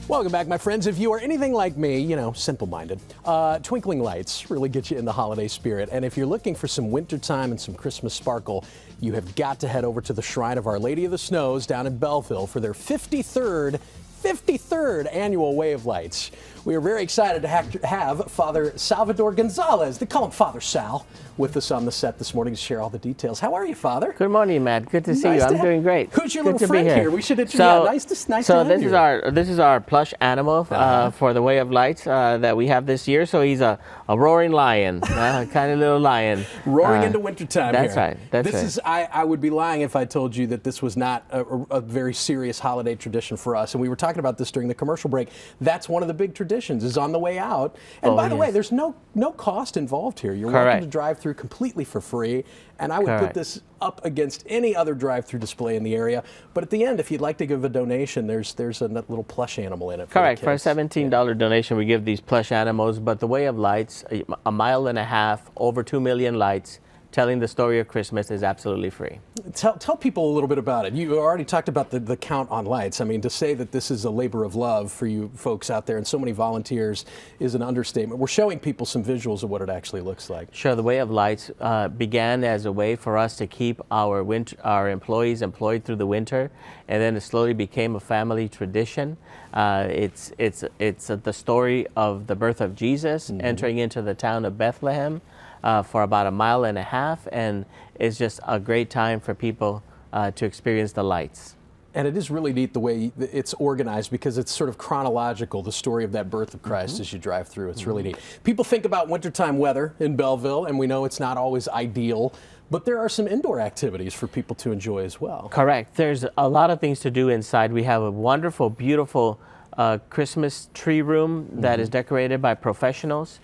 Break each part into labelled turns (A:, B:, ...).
A: Welcome back, my friends. If you are anything like me, you know, simple-minded, twinkling lights really get you in the holiday spirit. And if you're looking for some wintertime and some Christmas sparkle, you have got to head over to the Shrine of Our Lady of the Snows down in Belleville for their 53rd annual Way of Lights. We are very excited to have Father Salvador Gonzalez, they call him Father Sal, with us on the set this morning to share all the details. How are you, Father?
B: Good morning, Matt. Good to see you. I'm doing great.
A: Who's your
B: Good
A: little
B: to be
A: friend here? We should introduce. Nice to have
B: this
A: you.
B: This is our plush animal for the Way of Lights that we have this year. So he's a roaring lion, kind of little lion.
A: Roaring into wintertime
B: That's
A: here.
B: right. That's right.
A: I would be lying if I told you that this was not a very serious holiday tradition for us. And we were talking about this during the commercial break. That's one of the big traditions, is on the way out. And by the way, there's no cost involved here. You're welcome to drive through completely for free. And I would put this up against any other drive-through display in the area. But at the end, if you'd like to give a donation, there's a little plush animal in it.
B: Correct. For a $17 donation, we give these plush animals. But the Way of Lights, a mile and a half, over 2 million lights, telling the story of Christmas is absolutely free.
A: Tell people a little bit about it. You already talked about the count on lights. I mean, to say that this is a labor of love for you folks out there and so many volunteers is an understatement. We're showing people some visuals of what it actually looks like. Sure.
B: The Way of Lights began as a way for us to keep our employees employed through the winter, and then it slowly became a family tradition. It's the story of the birth of Jesus entering into the town of Bethlehem. For about a mile and a half, and it's just a great time for people to experience the lights.
A: And it is really neat the way it's organized, because it's sort of chronological, the story of that birth of Christ as you drive through. It's really neat. People think about wintertime weather in Belleville, and we know it's not always ideal, but there are some indoor activities for people to enjoy as well.
B: Correct. There's a lot of things to do inside. We have a wonderful, beautiful Christmas tree room that is decorated by professionals.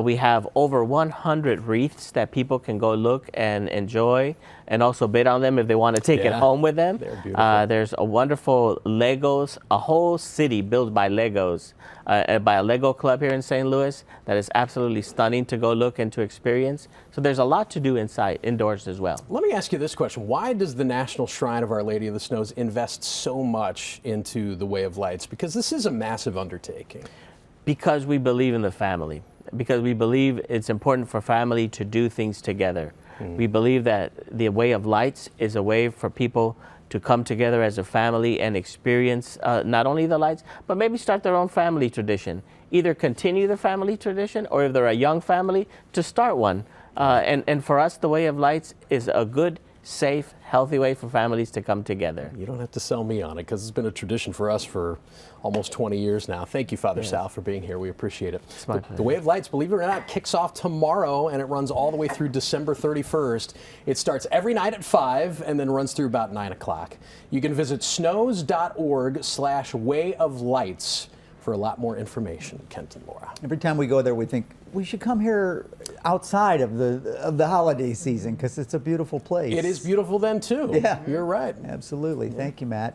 B: We have over 100 wreaths that people can go look and enjoy, and also bid on them if they want to take it home with them.
A: They're beautiful.
B: There's a wonderful Legos, a whole city built by Legos, by a Lego club here in St. Louis that is absolutely stunning to go look and to experience. So there's a lot to do inside, indoors as well.
A: Let me ask you this question. Why does the National Shrine of Our Lady of the Snows invest so much into the Way of Lights? Because this is a massive undertaking.
B: Because we believe in the family. Because we believe it's important for family to do things together. We believe that the Way of Lights is a way for people to come together as a family and experience not only the lights, but maybe start their own family tradition. Either continue the family tradition, or if they're a young family, to start one. And for us, the Way of Lights is a good, safe, healthy way for families to come together.
A: You don't have to sell me on it, because it's been a tradition for us for almost 20 years now. Thank you, Father Sal, for being here. We appreciate it.
B: It's my pleasure.
A: The Way of Lights, believe it or not, kicks off tomorrow, and it runs all the way through December 31st. It starts every night at 5 and then runs through about 9 o'clock. You can visit snows.org/Way of Lights for a lot more information. Kent and Laura.
C: Every time we go there, we think we should come here outside of the holiday season, because it's a beautiful place.
A: It is beautiful then too.
C: Yeah,
A: you're right.
C: Absolutely. Thank you, Matt.